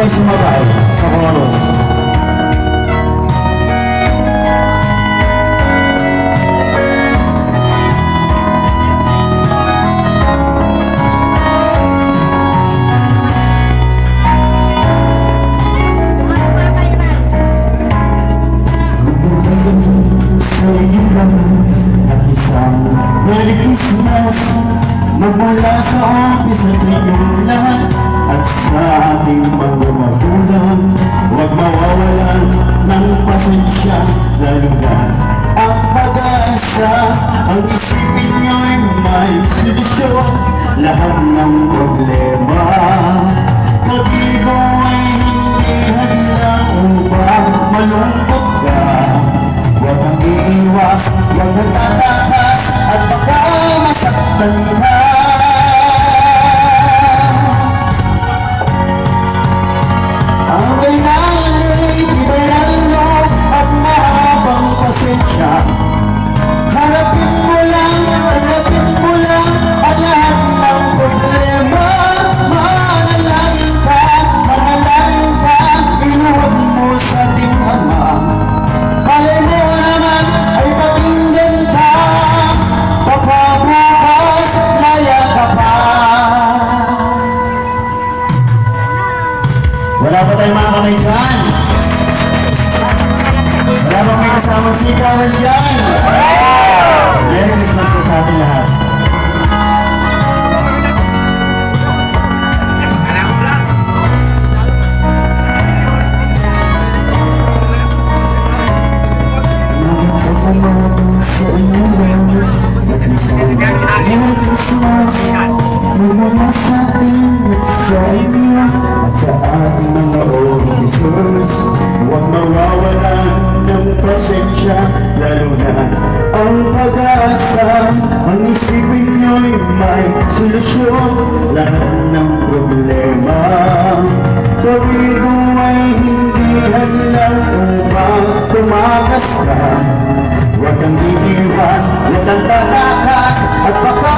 Sabay sumabay sa chorus. Merry Christmas, magmula sa umpisa sa inyong lahat at sa ating mga magulang. Huwag mawawalan ng pasensya, lalo na ang pag-asa. Ang isipin nyo'y may solusyon, lahat ng problema. Kabigo ay hindi hadlang upang malungkot ka. Huwag kang iiwas, huwag kang tatakas, at baka masaktan ka. Ang kailangan ay iba'y ng loob at mahabang pasensya. Harapin mo lang ang lahat ng problema. Manalangin ka, iluwag mo sa ating Ama. Kalay mo naman ay pakinggan ka, baka bukas laya ka pa. Wala pa tayong mga kamaikan? Wala bang may kasamang sigawan dyan? Merry Christmas po sa ating lahat. Merry Christmas, magmula sa atin at sa inyo at sa ating mga officers. Huwag mawawalan ng pasensya, lalo na ang pag-asa. Ang isipin nyo'y may solusyon, lahat ng problema. Kabigo ay hindi hadlang upang tumakas ka. Huwag kang iiwas, huwag kang tatakas, at baka